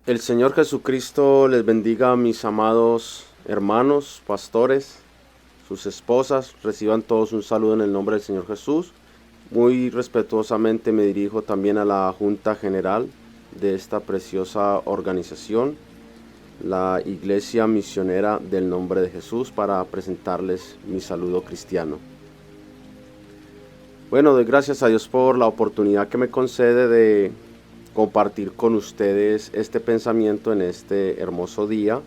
El Señor Jesucristo les bendiga a mis amados hermanos, pastores, sus esposas. Reciban todos un saludo en el nombre del Señor Jesús. Muy respetuosamente me dirijo también a la Junta General de esta preciosa organización, la Iglesia Misionera del Nombre de Jesús, para presentarles mi saludo cristiano. Bueno, doy gracias a Dios por la oportunidad que me concede de compartir con ustedes este pensamiento en este hermoso día.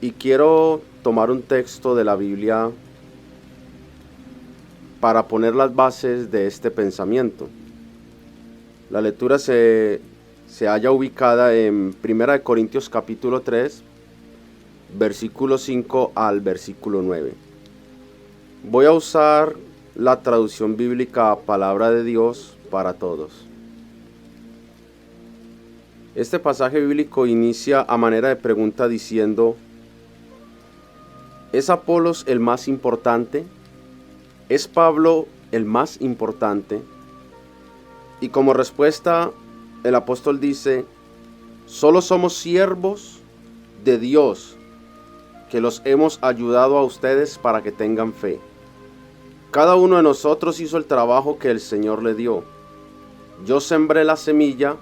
Y quiero tomar un texto de la Biblia para poner las bases de este pensamiento. La lectura se halla ubicada en 1 Corintios capítulo 3, versículo 5 al versículo 9. Voy a usar la traducción bíblica Palabra de Dios para todos. Este pasaje bíblico inicia a manera de pregunta diciendo: ¿es Apolos el más importante? ¿Es Pablo el más importante? Y como respuesta, el apóstol dice: solo somos siervos de Dios, que los hemos ayudado a ustedes para que tengan fe. Cada uno de nosotros hizo el trabajo que el Señor le dio. Yo sembré la semilla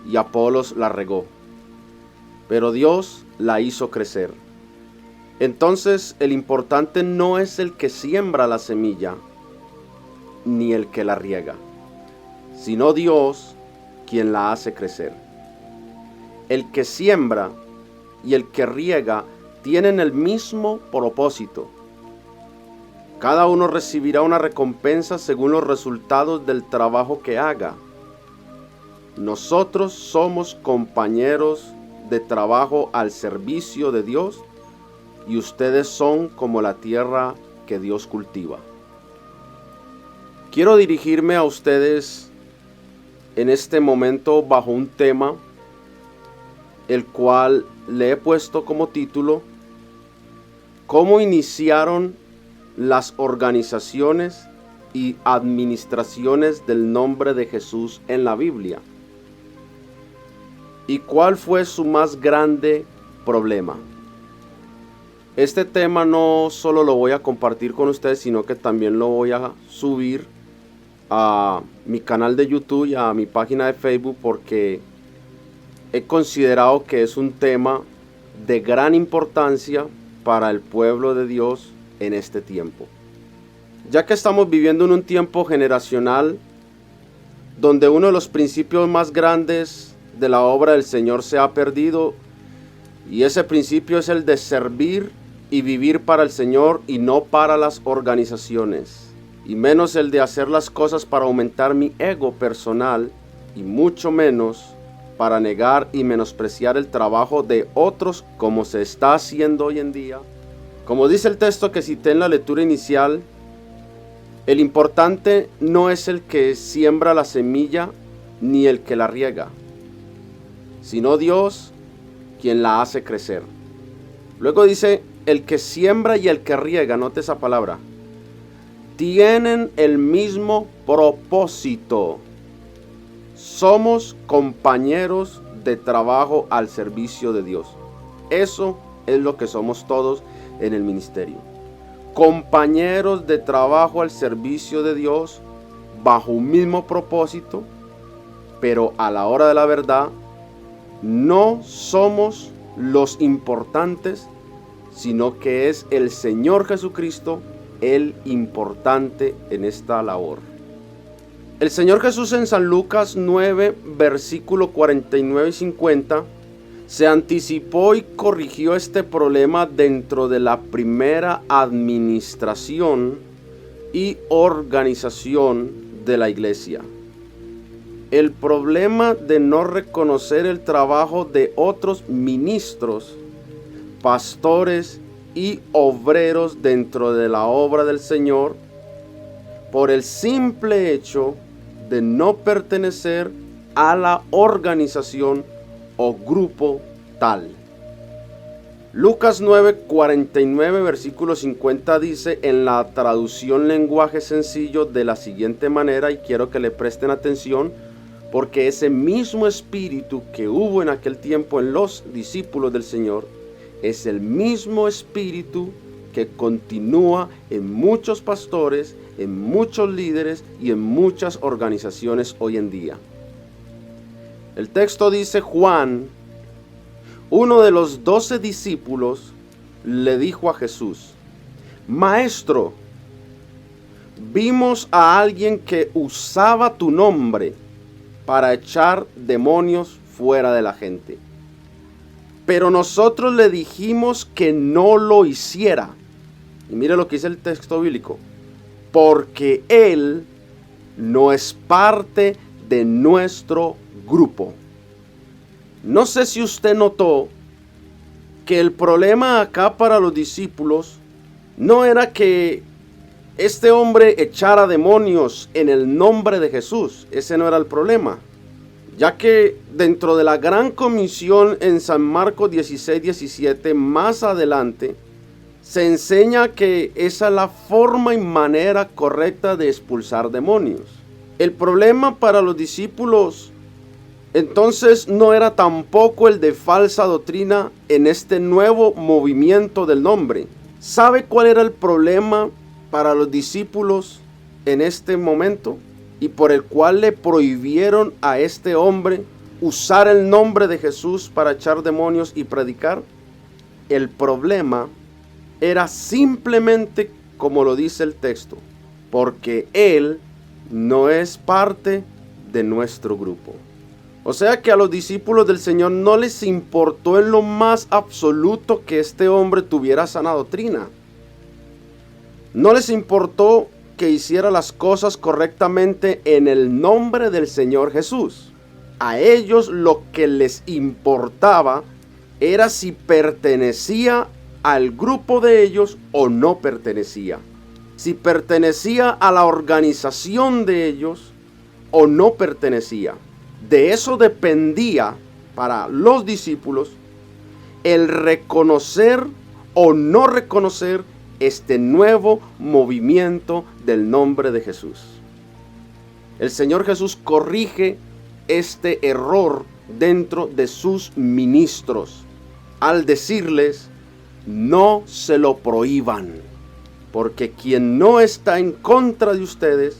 y Apolos la regó, pero Dios la hizo crecer. Entonces, el importante no es el que siembra la semilla, ni el que la riega, sino Dios quien la hace crecer. El que siembra y el que riega tienen el mismo propósito. Cada uno recibirá una recompensa según los resultados del trabajo que haga. Nosotros somos compañeros de trabajo al servicio de Dios y ustedes son como la tierra que Dios cultiva. Quiero dirigirme a ustedes en este momento bajo un tema el cual le he puesto como título: ¿cómo iniciaron las organizaciones y administraciones del nombre de Jesús en la Biblia? ¿Y cuál fue su más grande problema? Este tema no solo lo voy a compartir con ustedes, sino que también lo voy a subir a mi canal de YouTube y a mi página de Facebook, porque he considerado que es un tema de gran importancia para el pueblo de Dios en este tiempo. Ya que estamos viviendo en un tiempo generacional donde uno de los principios más grandes de la obra del Señor se ha perdido, y ese principio es el de servir y vivir para el Señor y no para las organizaciones, y menos el de hacer las cosas para aumentar mi ego personal, y mucho menos para negar y menospreciar el trabajo de otros como se está haciendo hoy en día. Como dice el texto que cité en la lectura inicial, el importante no es el que siembra la semilla ni el que la riega, sino Dios quien la hace crecer. Luego dice: el que siembra y el que riega, note esa palabra, tienen el mismo propósito. Somos compañeros de trabajo al servicio de Dios. Eso es lo que somos todos en el ministerio. Compañeros de trabajo al servicio de Dios bajo un mismo propósito, pero a la hora de la verdad no somos los importantes, sino que es el Señor Jesucristo el importante en esta labor. El Señor Jesús en San Lucas 9, versículo 49 y 50, se anticipó y corrigió este problema dentro de la primera administración y organización de la iglesia. El problema de no reconocer el trabajo de otros ministros, pastores y obreros dentro de la obra del Señor, por el simple hecho de no pertenecer a la organización o grupo tal. Lucas 9:49, versículo 50 dice en la traducción lenguaje sencillo de la siguiente manera, y quiero que le presten atención porque ese mismo espíritu que hubo en aquel tiempo en los discípulos del Señor es el mismo espíritu que continúa en muchos pastores, en muchos líderes y en muchas organizaciones hoy en día. El texto dice: Juan, uno de los 12 discípulos, le dijo a Jesús: Maestro, vimos a alguien que usaba tu nombre para echar demonios fuera de la gente. Pero nosotros le dijimos que no lo hiciera. Y mire lo que dice el texto bíblico: porque él no es parte de nuestro grupo. No sé si usted notó que el problema acá para los discípulos no era que este hombre echara demonios en el nombre de Jesús. Ese no era el problema, ya que dentro de la gran comisión en San Marcos 16:17, más adelante, se enseña que esa es la forma y manera correcta de expulsar demonios. El problema para los discípulos entonces no era tampoco el de falsa doctrina en este nuevo movimiento del nombre. ¿Sabe cuál era el problema para los discípulos en este momento? Y por el cual le prohibieron a este hombre usar el nombre de Jesús para echar demonios y predicar. El problema era simplemente como lo dice el texto: porque él no es parte de nuestro grupo. O sea que a los discípulos del Señor no les importó en lo más absoluto que este hombre tuviera sana doctrina. No les importó que hiciera las cosas correctamente en el nombre del Señor Jesús. A ellos lo que les importaba era si pertenecía al grupo de ellos o no pertenecía. Si pertenecía a la organización de ellos o no pertenecía. De eso dependía para los discípulos el reconocer o no reconocer este nuevo movimiento del nombre de Jesús. El Señor Jesús corrige este error dentro de sus ministros al decirles: no se lo prohíban, porque quien no está en contra de ustedes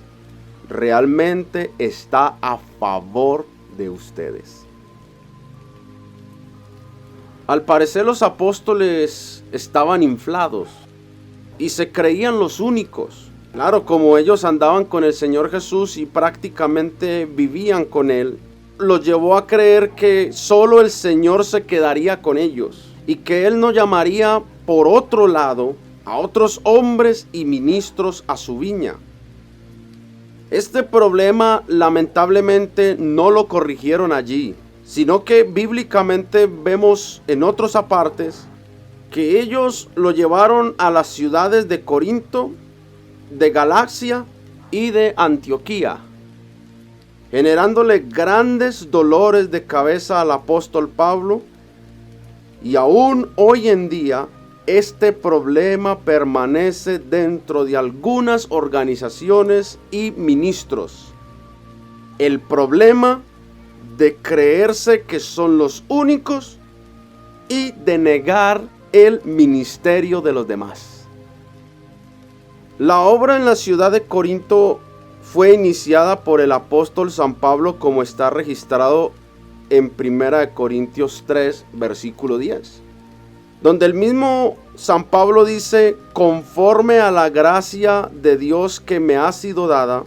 realmente está a favor de ustedes. Al parecer los apóstoles estaban inflados y se creían los únicos. Claro, como ellos andaban con el Señor Jesús y prácticamente vivían con Él, los llevó a creer que solo el Señor se quedaría con ellos y que Él no llamaría por otro lado a otros hombres y ministros a su viña. Este problema lamentablemente no lo corrigieron allí, sino que bíblicamente vemos en otros apartes que ellos lo llevaron a las ciudades de Corinto, de Galacia y de Antioquía, generándole grandes dolores de cabeza al apóstol Pablo. Y aún hoy en día este problema permanece dentro de algunas organizaciones y ministros. El problema de creerse que son los únicos y de negar el ministerio de los demás. La obra en la ciudad de Corinto fue iniciada por el apóstol San Pablo, como está registrado en 1 Corintios 3, versículo 10. Donde el mismo San Pablo dice: conforme a la gracia de Dios que me ha sido dada,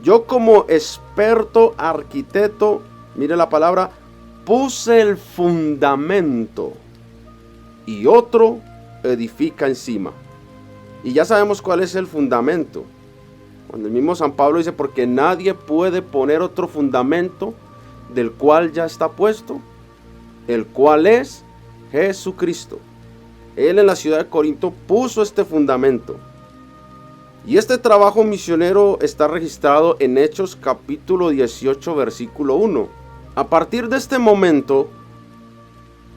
yo como experto arquitecto, mire la palabra, puse el fundamento y otro edifica encima. Y ya sabemos cuál es el fundamento. Cuando el mismo San Pablo dice: porque nadie puede poner otro fundamento del cual ya está puesto, el cual es Jesucristo. Él en la ciudad de Corinto puso este fundamento. Y este trabajo misionero está registrado en Hechos capítulo 18 versículo 1. A partir de este momento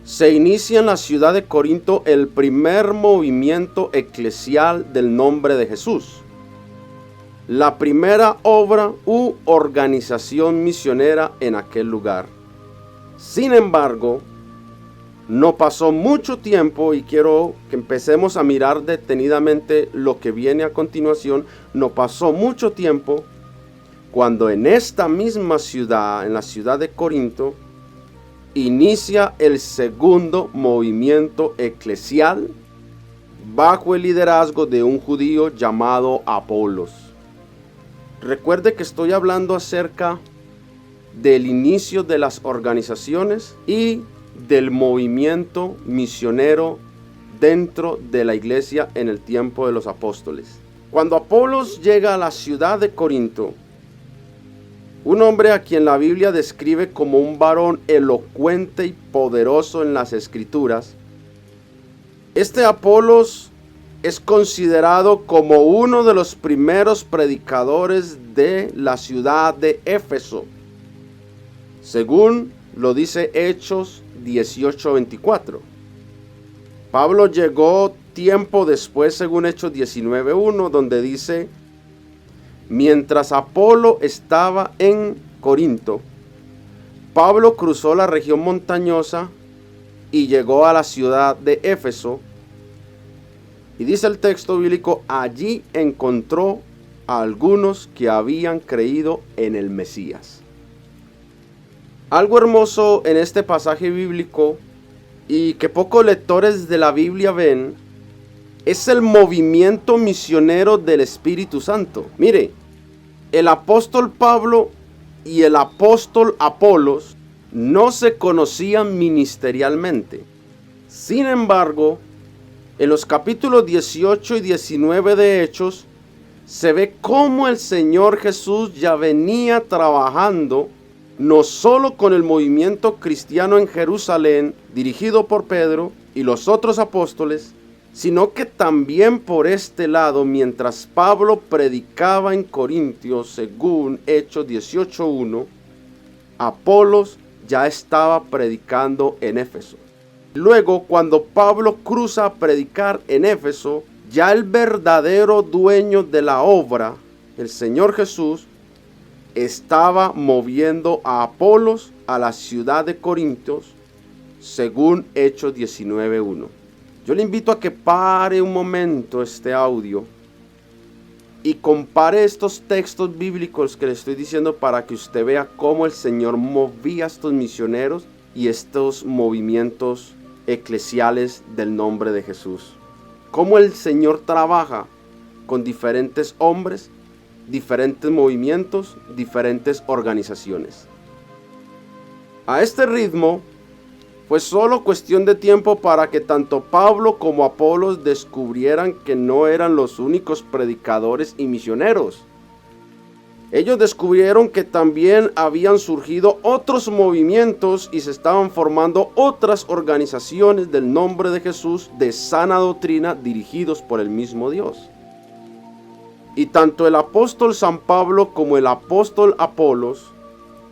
se inicia en la ciudad de Corinto el primer movimiento eclesial del nombre de Jesús. la primera obra u organización misionera en aquel lugar. Sin embargo, no pasó mucho tiempo, y quiero que empecemos a mirar detenidamente lo que viene a continuación. No pasó mucho tiempo cuando en esta misma ciudad, en la ciudad de Corinto, inicia el segundo movimiento eclesial bajo el liderazgo de un judío llamado Apolos. Recuerde que estoy hablando acerca del inicio de las organizaciones y del movimiento misionero dentro de la iglesia en el tiempo de los apóstoles. Cuando Apolos llega a la ciudad de Corinto, un hombre a quien la Biblia describe como un varón elocuente y poderoso en las escrituras, este Apolos es considerado como uno de los primeros predicadores de la ciudad de Éfeso, según lo dice Hechos 18:24. Pablo llegó tiempo después, según Hechos 19:1, donde dice: mientras Apolo estaba en Corinto, Pablo cruzó la región montañosa y llegó a la ciudad de Éfeso. Y dice el texto bíblico: allí encontró a algunos que habían creído en el Mesías. Algo hermoso en este pasaje bíblico, y que pocos lectores de la Biblia ven, es el movimiento misionero del Espíritu Santo. Mire, el apóstol Pablo y el apóstol Apolos no se conocían ministerialmente. Sin embargo, en los capítulos 18 y 19 de Hechos, se ve cómo el Señor Jesús ya venía trabajando no solo con el movimiento cristiano en Jerusalén, dirigido por Pedro y los otros apóstoles, sino que también por este lado, mientras Pablo predicaba en Corintios, según Hechos 18:1, Apolos ya estaba predicando en Éfeso. Luego, cuando Pablo cruza a predicar en Éfeso, ya el verdadero dueño de la obra, el Señor Jesús, estaba moviendo a Apolos a la ciudad de Corintios, según Hechos 19:1. Yo le invito a que pare un momento este audio y compare estos textos bíblicos que le estoy diciendo para que usted vea cómo el Señor movía a estos misioneros y estos movimientos eclesiales del nombre de Jesús. Cómo el Señor trabaja con diferentes hombres, diferentes movimientos, diferentes organizaciones. A este ritmo, fue solo cuestión de tiempo para que tanto Pablo como Apolos descubrieran que no eran los únicos predicadores y misioneros. Ellos descubrieron que también habían surgido otros movimientos y se estaban formando otras organizaciones del nombre de Jesús de sana doctrina dirigidos por el mismo Dios. Y tanto el apóstol San Pablo como el apóstol Apolos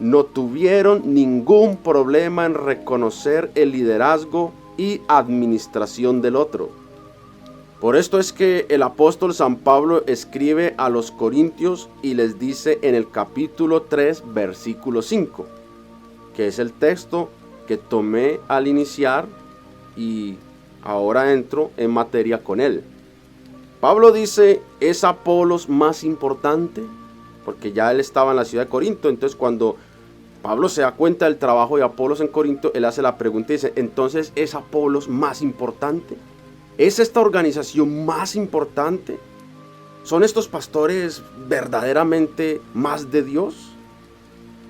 no tuvieron ningún problema en reconocer el liderazgo y administración del otro. Por esto es que el apóstol San Pablo escribe a los corintios y les dice en el capítulo 3, versículo 5, que es el texto que tomé al iniciar y ahora entro en materia con él. Pablo dice: ¿es Apolos más importante? Porque ya él estaba en la ciudad de Corinto. Entonces, cuando Pablo se da cuenta del trabajo de Apolos en Corinto, él hace la pregunta y dice: ¿entonces es Apolos más importante? ¿Es esta organización más importante? ¿Son estos pastores verdaderamente más de Dios?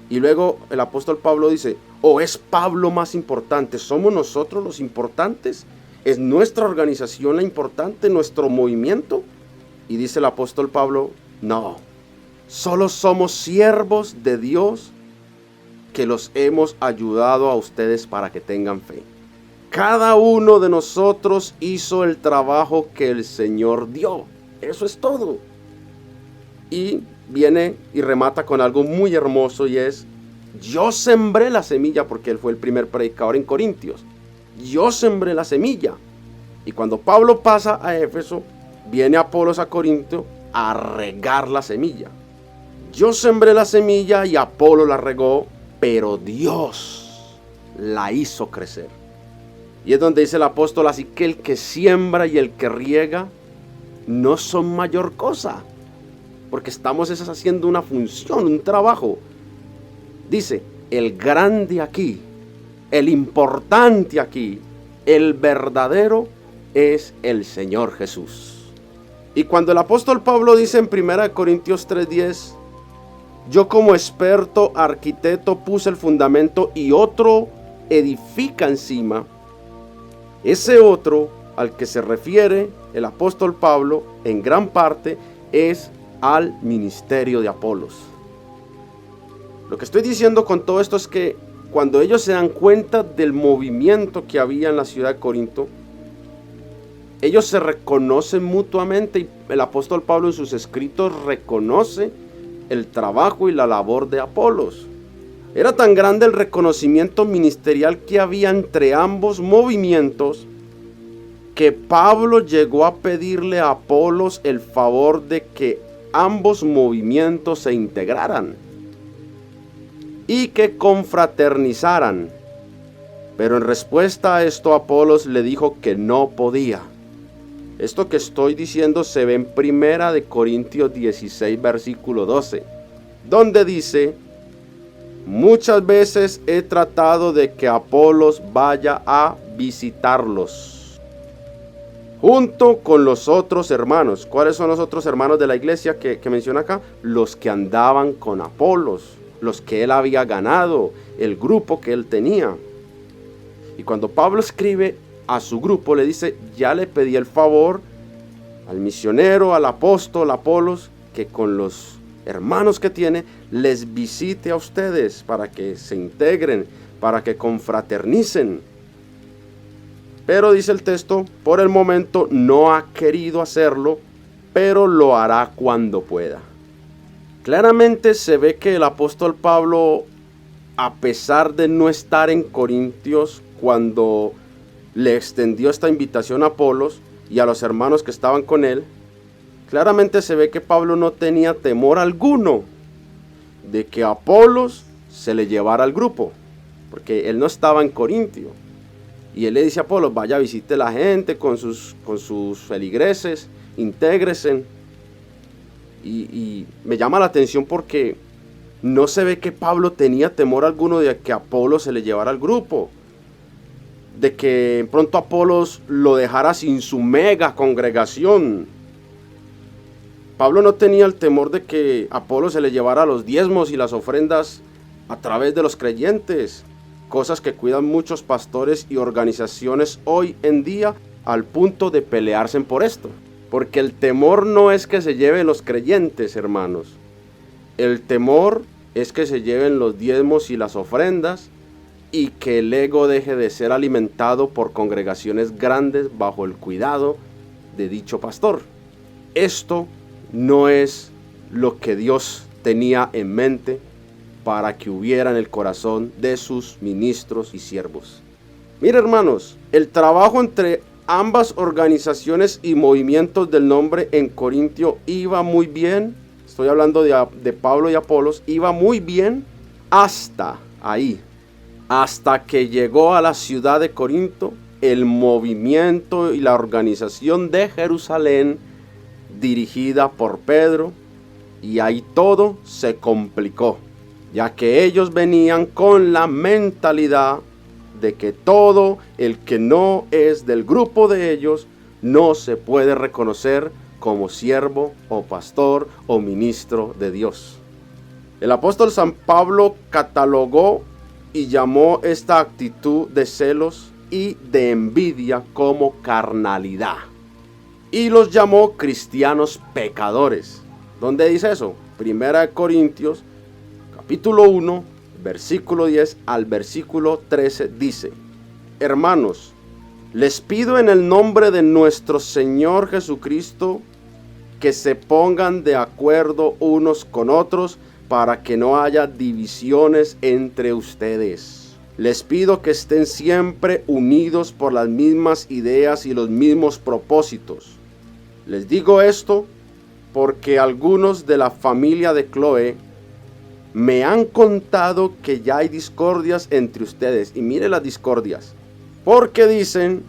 Y luego el apóstol Pablo dice: ¿o es Pablo más importante? ¿Somos nosotros los importantes? ¿Es nuestra organización la importante? ¿Nuestro movimiento? Y dice el apóstol Pablo: no, solo somos siervos de Dios que los hemos ayudado a ustedes para que tengan fe. Cada uno de nosotros hizo el trabajo que el Señor dio. Eso es todo. Y viene y remata con algo muy hermoso, y es: yo sembré la semilla, porque él fue el primer predicador en Corintios. Yo sembré la semilla. Y cuando Pablo pasa a Éfeso, viene Apolos a Corinto a regar la semilla. Yo sembré la semilla y Apolo la regó, pero Dios la hizo crecer. Y es donde dice el apóstol, así que el que siembra y el que riega no son mayor cosa, porque estamos haciendo una función, un trabajo. Dice, el grande aquí, el importante aquí, el verdadero es el Señor Jesús. Y cuando el apóstol Pablo dice en 1 Corintios 3:10, yo como experto arquitecto puse el fundamento y otro edifica encima, ese otro al que se refiere el apóstol Pablo en gran parte es al ministerio de Apolos. Lo que estoy diciendo con todo esto es que cuando ellos se dan cuenta del movimiento que había en la ciudad de Corinto, ellos se reconocen mutuamente y el apóstol Pablo en sus escritos reconoce el trabajo y la labor de Apolos. Era tan grande el reconocimiento ministerial que había entre ambos movimientos que Pablo llegó a pedirle a Apolos el favor de que ambos movimientos se integraran y que confraternizaran. Pero en respuesta a esto Apolos le dijo que no podía. Esto que estoy diciendo se ve en 1 Corintios 16, versículo 12, donde dice, muchas veces he tratado de que Apolos vaya a visitarlos, junto con los otros hermanos. ¿Cuáles son los otros hermanos de la iglesia que menciona acá? Los que andaban con Apolos, los que él había ganado, el grupo que él tenía. Y cuando Pablo escribe a su grupo, le dice, ya le pedí el favor al misionero, al apóstol Apolos, que con los hermanos que tiene, les visite a ustedes para que se integren, para que confraternicen. Pero dice el texto, por el momento no ha querido hacerlo, pero lo hará cuando pueda. Claramente se ve que el apóstol Pablo, a pesar de no estar en Corintios cuando le extendió esta invitación a Apolos y a los hermanos que estaban con él, claramente se ve que Pablo no tenía temor alguno de que Apolos se le llevara al grupo, porque él no estaba en Corintio. Y él le dice a Apolos, vaya, visite la gente con sus feligreses, intégresen. Y me llama la atención porque no se ve que Pablo tenía temor alguno de que Apolos se le llevara al grupo, de que pronto Apolos lo dejara sin su mega congregación. Pablo no tenía el temor de que Apolos se le llevara los diezmos y las ofrendas a través de los creyentes, cosas que cuidan muchos pastores y organizaciones hoy en día al punto de pelearse por esto. Porque el temor no es que se lleven los creyentes, hermanos. El temor es que se lleven los diezmos y las ofrendas y que el ego deje de ser alimentado por congregaciones grandes bajo el cuidado de dicho pastor. Esto no es lo que Dios tenía en mente para que hubiera en el corazón de sus ministros y siervos. Mire, hermanos, el trabajo entre ambas organizaciones y movimientos del nombre en Corintio iba muy bien. Estoy hablando de Pablo y Apolos. Iba muy bien hasta ahí. Hasta que llegó a la ciudad de Corinto el movimiento y la organización de Jerusalén dirigida por Pedro. Y ahí todo se complicó, ya que ellos venían con la mentalidad de que todo el que no es del grupo de ellos no se puede reconocer como siervo o pastor o ministro de Dios. El apóstol San Pablo catalogó y llamó esta actitud de celos y de envidia como carnalidad. Y los llamó cristianos pecadores. ¿Dónde dice eso? 1 Corintios, capítulo 1, versículo 10 al versículo 13 dice: hermanos, les pido en el nombre de nuestro Señor Jesucristo que se pongan de acuerdo unos con otros para que no haya divisiones entre ustedes. Les pido que estén siempre unidos por las mismas ideas y los mismos propósitos. Les digo esto porque algunos de la familia de Cloé me han contado que ya hay discordias entre ustedes. Y mire las discordias. Porque dicen,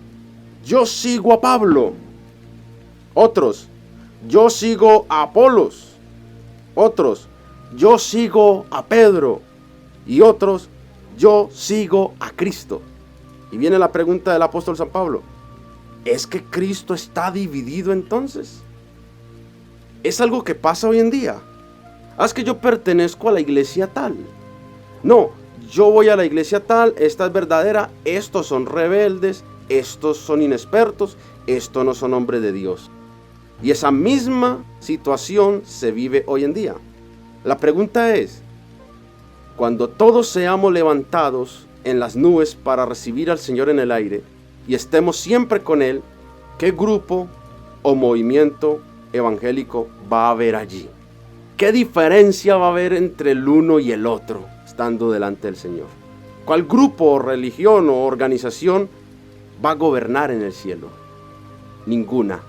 yo sigo a Pablo. Otros, yo sigo a Apolos. Otros, yo sigo a Pedro. Y otros, yo sigo a Cristo. Y viene la pregunta del apóstol San Pablo. ¿Es que Cristo está dividido entonces? ¿Es algo que pasa hoy en día? Es que yo pertenezco a la iglesia tal. No, yo voy a la iglesia tal, esta es verdadera, estos son rebeldes, estos son inexpertos, estos no son hombres de Dios. Y esa misma situación se vive hoy en día. La pregunta es, cuando todos seamos levantados en las nubes para recibir al Señor en el aire y estemos siempre con Él, ¿qué grupo o movimiento evangélico va a haber allí? ¿Qué diferencia va a haber entre el uno y el otro estando delante del Señor? ¿Cuál grupo, religión o organización va a gobernar en el cielo? Ninguna.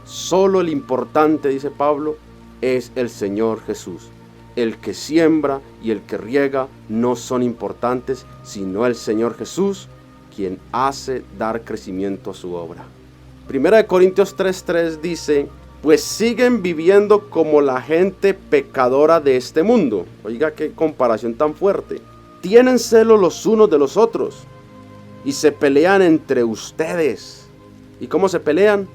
Solo el importante, dice Pablo, es el Señor Jesús. El que siembra y el que riega no son importantes, sino el Señor Jesús, quien hace dar crecimiento a su obra. Primera de Corintios 3:3 dice, pues siguen viviendo como la gente pecadora de este mundo. Oiga, qué comparación tan fuerte. Tienen celo los unos de los otros y se pelean entre ustedes. ¿Y cómo se pelean?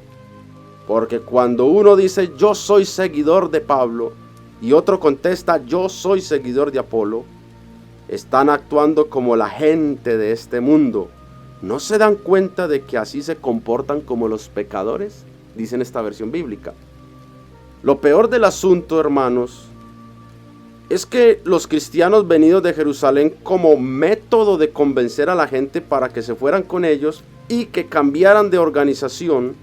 Porque cuando uno dice yo soy seguidor de Pablo y otro contesta yo soy seguidor de Apolo, están actuando como la gente de este mundo. ¿No se dan cuenta de que así se comportan como los pecadores? Dice en esta versión bíblica. Lo peor del asunto, hermanos, es que los cristianos venidos de Jerusalén como método de convencer a la gente para que se fueran con ellos y que cambiaran de organización,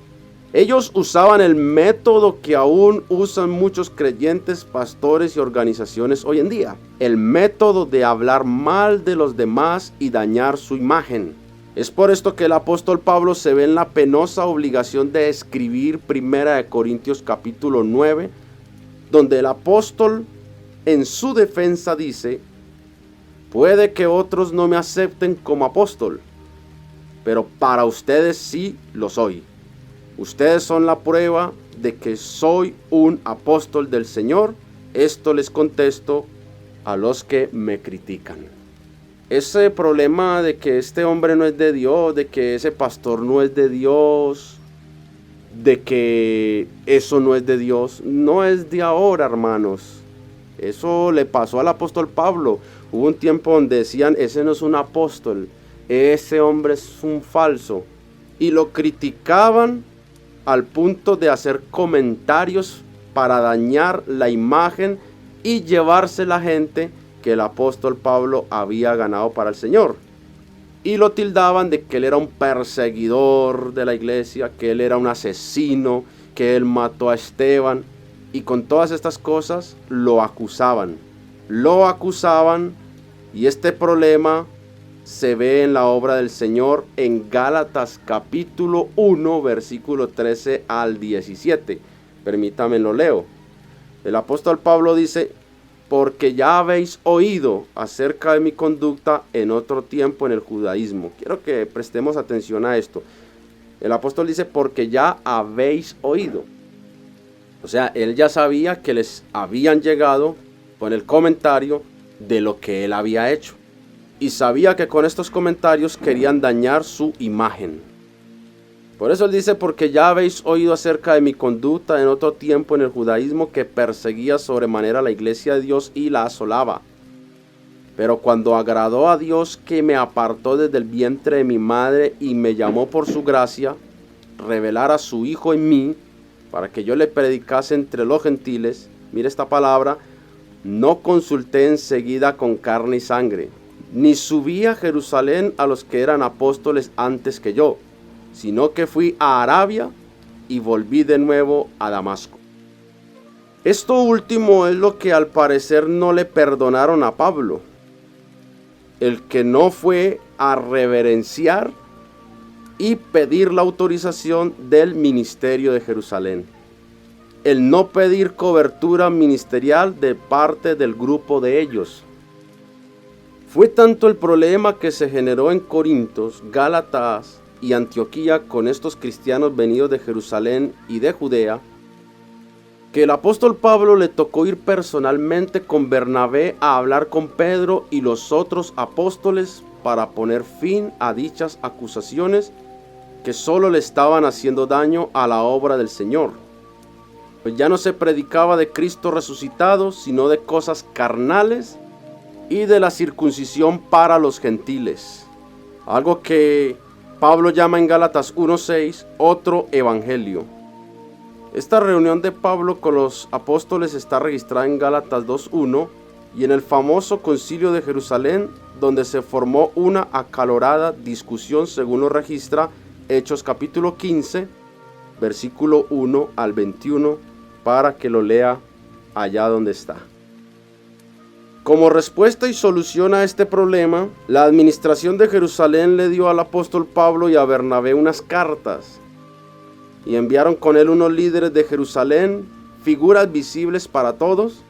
ellos usaban el método que aún usan muchos creyentes, pastores y organizaciones hoy en día. El método de hablar mal de los demás y dañar su imagen. Es por esto que el apóstol Pablo se ve en la penosa obligación de escribir 1 Corintios capítulo 9, donde el apóstol en su defensa dice, puede que otros no me acepten como apóstol, pero para ustedes sí lo soy. Ustedes son la prueba de que soy un apóstol del Señor. Esto les contesto a los que me critican. Ese problema de que este hombre no es de Dios, de que ese pastor no es de Dios, de que eso no es de Dios, no es de ahora, hermanos. Eso le pasó al apóstol Pablo. Hubo un tiempo donde decían, ese no es un apóstol, ese hombre es un falso. Y lo criticaban al punto de hacer comentarios para dañar la imagen y llevarse la gente que el apóstol Pablo había ganado para el Señor. Y lo tildaban de que él era un perseguidor de la iglesia, que él era un asesino, que él mató a Esteban. Y con todas estas cosas lo acusaban. Y este problema se ve en la obra del Señor en Gálatas capítulo 1, versículo 13 al 17. Permítame lo leo. El apóstol Pablo dice, porque ya habéis oído acerca de mi conducta en otro tiempo en el judaísmo. Quiero que prestemos atención a esto. El apóstol dice, porque ya habéis oído. O sea, él ya sabía que les habían llegado con el comentario de lo que él había hecho. Y sabía que con estos comentarios querían dañar su imagen. Por eso él dice, porque ya habéis oído acerca de mi conducta en otro tiempo en el judaísmo, que perseguía sobremanera la iglesia de Dios y la asolaba. Pero cuando agradó a Dios, que me apartó desde el vientre de mi madre y me llamó por su gracia, revelar a su Hijo en mí, para que yo le predicase entre los gentiles, mire esta palabra, no consulté enseguida con carne y sangre, ni subí a Jerusalén a los que eran apóstoles antes que yo, sino que fui a Arabia y volví de nuevo a Damasco. Esto último es lo que al parecer no le perdonaron a Pablo, el que no fue a reverenciar y pedir la autorización del ministerio de Jerusalén. el no pedir cobertura ministerial de parte del grupo de ellos. Fue tanto el problema que se generó en Corintos, Gálatas y Antioquía con estos cristianos venidos de Jerusalén y de Judea, que el apóstol Pablo le tocó ir personalmente con Bernabé a hablar con Pedro y los otros apóstoles para poner fin a dichas acusaciones que solo le estaban haciendo daño a la obra del Señor. Pues ya no se predicaba de Cristo resucitado, sino de cosas carnales y de la circuncisión para los gentiles. Algo que Pablo llama en Gálatas 1:6 otro evangelio. Esta reunión de Pablo con los apóstoles está registrada en Gálatas 2:1 y en el famoso concilio de Jerusalén, donde se formó una acalorada discusión según lo registra Hechos capítulo 15, versículo 1 al 21, para que lo lea allá donde está. Como respuesta y solución a este problema, la administración de Jerusalén le dio al apóstol Pablo y a Bernabé unas cartas, y enviaron con él unos líderes de Jerusalén, figuras visibles para todos,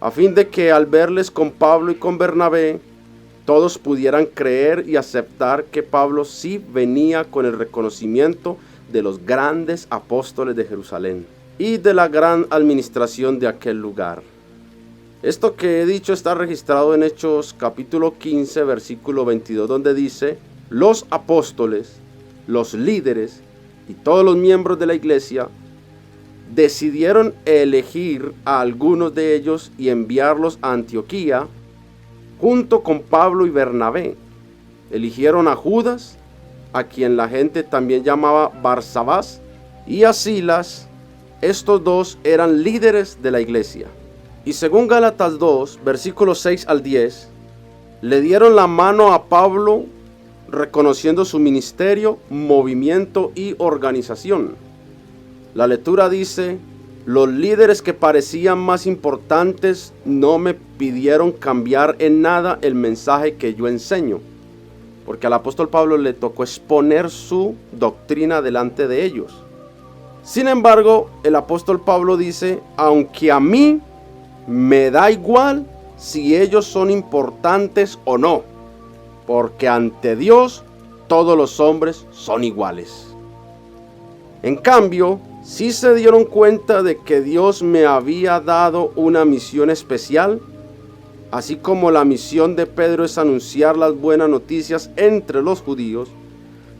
a fin de que al verles con Pablo y con Bernabé, todos pudieran creer y aceptar que Pablo sí venía con el reconocimiento de los grandes apóstoles de Jerusalén y de la gran administración de aquel lugar. Esto que he dicho está registrado en Hechos capítulo 15, versículo 22, donde dice: los apóstoles, los líderes y todos los miembros de la iglesia decidieron elegir a algunos de ellos y enviarlos a Antioquía junto con Pablo y Bernabé. Eligieron a Judas, a quien la gente también llamaba Barsabás, y a Silas. Estos dos eran líderes de la iglesia. Y según Gálatas 2, versículos 6 al 10, le dieron la mano a Pablo reconociendo su ministerio, movimiento y organización. La lectura dice: los líderes que parecían más importantes no me pidieron cambiar en nada el mensaje que yo enseño, porque al apóstol Pablo le tocó exponer su doctrina delante de ellos. Sin embargo, el apóstol Pablo dice: aunque a mí me da igual si ellos son importantes o no, porque ante Dios todos los hombres son iguales. En cambio, sí se dieron cuenta de que Dios me había dado una misión especial, así como la misión de Pedro es anunciar las buenas noticias entre los judíos.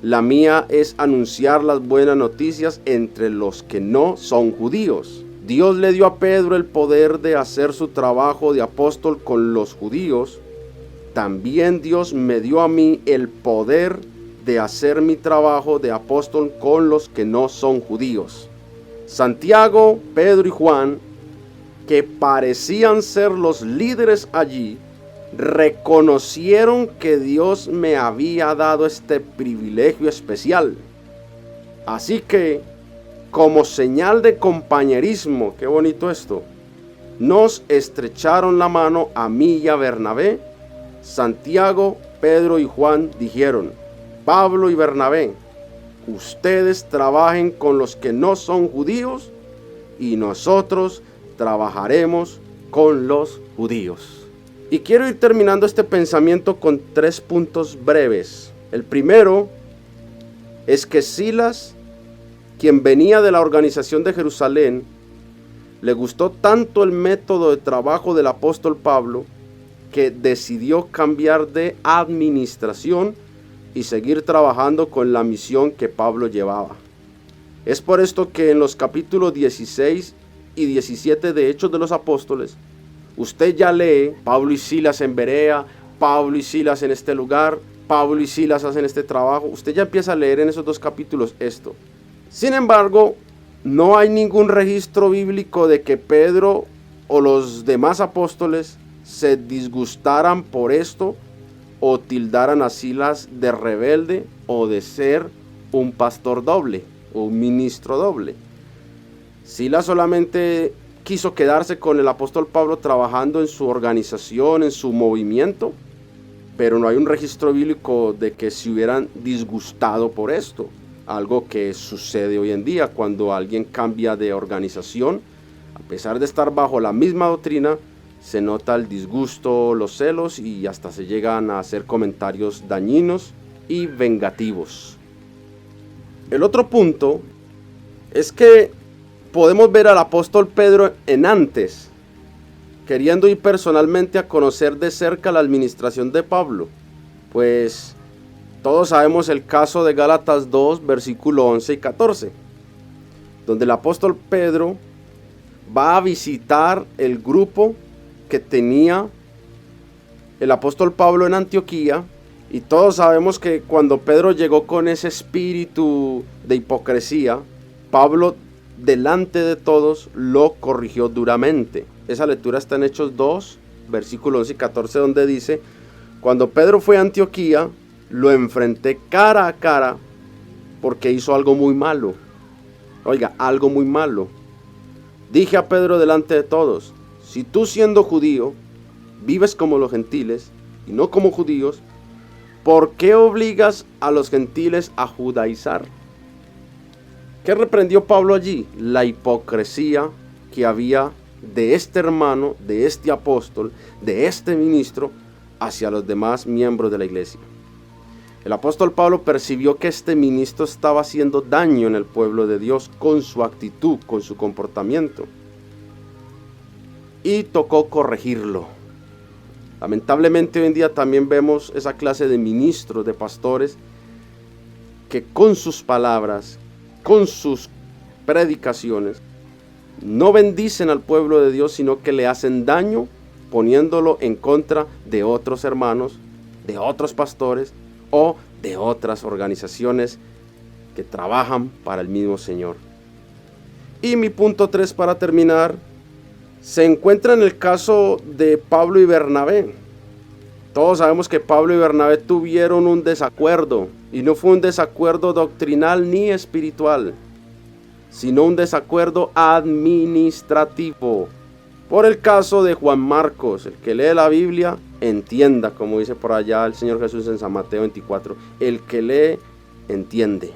La mía es anunciar las buenas noticias entre los que no son judíos. Dios le dio a Pedro el poder de hacer su trabajo de apóstol con los judíos. También Dios me dio a mí el poder de hacer mi trabajo de apóstol con los que no son judíos. Santiago, Pedro y Juan, que parecían ser los líderes allí, reconocieron que Dios me había dado este privilegio especial. Así que, como señal de compañerismo, qué bonito esto, nos estrecharon la mano a mí y a Bernabé. Santiago, Pedro y Juan dijeron: Pablo y Bernabé, ustedes trabajen con los que no son judíos y nosotros trabajaremos con los judíos. Y quiero ir terminando este pensamiento con 3 puntos breves. El primero es que Silas, quien venía de la organización de Jerusalén, le gustó tanto el método de trabajo del apóstol Pablo que decidió cambiar de administración y seguir trabajando con la misión que Pablo llevaba. Es por esto que en los capítulos 16 y 17 de Hechos de los Apóstoles, usted ya lee Pablo y Silas en Berea, Pablo y Silas en este lugar, Pablo y Silas hacen este trabajo. Usted ya empieza a leer en esos 2 capítulos esto. Sin embargo, no hay ningún registro bíblico de que Pedro o los demás apóstoles se disgustaran por esto o tildaran a Silas de rebelde o de ser un pastor doble o un ministro doble. Silas solamente quiso quedarse con el apóstol Pablo trabajando en su organización, en su movimiento, pero no hay un registro bíblico de que se hubieran disgustado por esto. algo que sucede hoy en día cuando alguien cambia de organización. A pesar de estar bajo la misma doctrina, se nota el disgusto, los celos y hasta se llegan a hacer comentarios dañinos y vengativos. El otro punto es que podemos ver al apóstol Pedro en antes, queriendo ir personalmente a conocer de cerca la administración de Pablo. Pues todos sabemos el caso de Gálatas 2, versículo 11 y 14, donde el apóstol Pedro va a visitar el grupo que tenía el apóstol Pablo en Antioquía. Y todos sabemos que cuando Pedro llegó con ese espíritu de hipocresía, Pablo delante de todos lo corrigió duramente. Esa lectura está en Hechos 2, versículos 11 y 14, donde dice: cuando Pedro fue a Antioquía, lo enfrenté cara a cara porque hizo algo muy malo. Oiga, algo muy malo. Dije a Pedro delante de todos: si tú, siendo judío, vives como los gentiles y no como judíos, ¿por qué obligas a los gentiles a judaizar? ¿Qué reprendió Pablo allí? La hipocresía que había de este hermano, de este apóstol, de este ministro hacia los demás miembros de la iglesia. El apóstol Pablo percibió que este ministro estaba haciendo daño en el pueblo de Dios con su actitud, con su comportamiento, y tocó corregirlo. Lamentablemente hoy en día también vemos esa clase de ministros, de pastores, que con sus palabras, con sus predicaciones, no bendicen al pueblo de Dios, sino que le hacen daño poniéndolo en contra de otros hermanos, de otros pastores o de otras organizaciones que trabajan para el mismo Señor. Y mi punto 3 para terminar se encuentra en el caso de Pablo y Bernabé. Todos sabemos que Pablo y Bernabé tuvieron un desacuerdo, y no fue un desacuerdo doctrinal ni espiritual, sino un desacuerdo administrativo. Por el caso de Juan Marcos, el que lee la Biblia, entienda, como dice por allá el Señor Jesús en San Mateo 24, el que lee, entiende.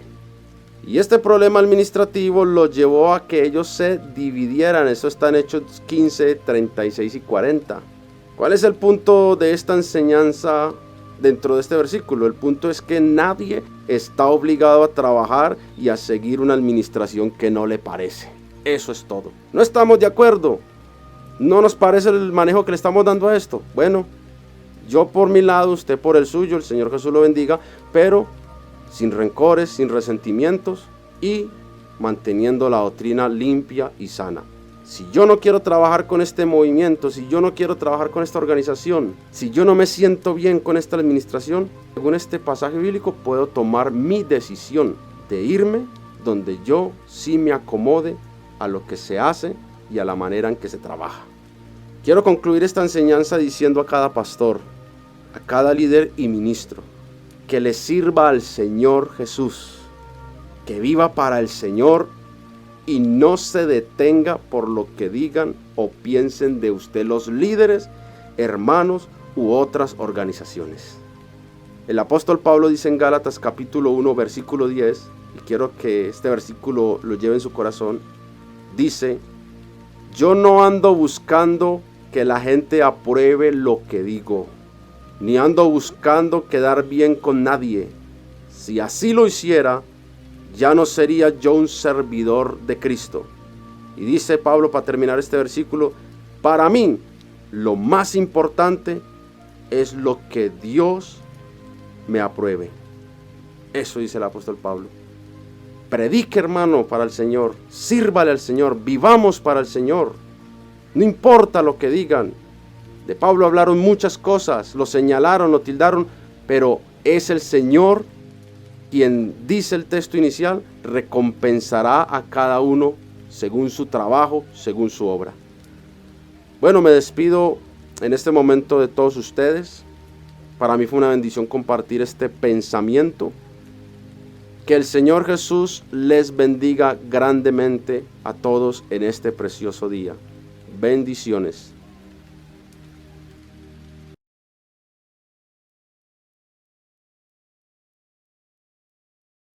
Y este problema administrativo lo llevó a que ellos se dividieran. Eso está en Hechos 15, 36 y 40. ¿Cuál es el punto de esta enseñanza dentro de este versículo? El punto es que nadie está obligado a trabajar y a seguir una administración que no le parece. Eso es todo. No estamos de acuerdo. No nos parece el manejo que le estamos dando a esto. Bueno, yo por mi lado, usted por el suyo, el Señor Jesús lo bendiga, pero sin rencores, sin resentimientos y manteniendo la doctrina limpia y sana. Si yo no quiero trabajar con este movimiento, si yo no quiero trabajar con esta organización, si yo no me siento bien con esta administración, según este pasaje bíblico puedo tomar mi decisión de irme donde yo sí me acomode a lo que se hace y a la manera en que se trabaja. Quiero concluir esta enseñanza diciendo a cada pastor, a cada líder y ministro, que le sirva al Señor Jesús, que viva para el Señor y no se detenga por lo que digan o piensen de usted los líderes, hermanos u otras organizaciones. El apóstol Pablo dice en Gálatas capítulo 1 versículo 10, y quiero que este versículo lo lleve en su corazón, dice: yo no ando buscando que la gente apruebe lo que digo, ni ando buscando quedar bien con nadie. Si así lo hiciera, ya no sería yo un servidor de Cristo. Y dice Pablo, para terminar este versículo: para mí lo más importante es lo que Dios me apruebe. Eso dice el apóstol Pablo. Predique, hermano, para el Señor, sírvale al Señor, vivamos para el Señor. No importa lo que digan. De Pablo hablaron muchas cosas, lo señalaron, lo tildaron, pero es el Señor quien, dice el texto inicial, recompensará a cada uno según su trabajo, según su obra. Bueno, me despido en este momento de todos ustedes. Para mí fue una bendición compartir este pensamiento. Que el Señor Jesús les bendiga grandemente a todos en este precioso día. Bendiciones.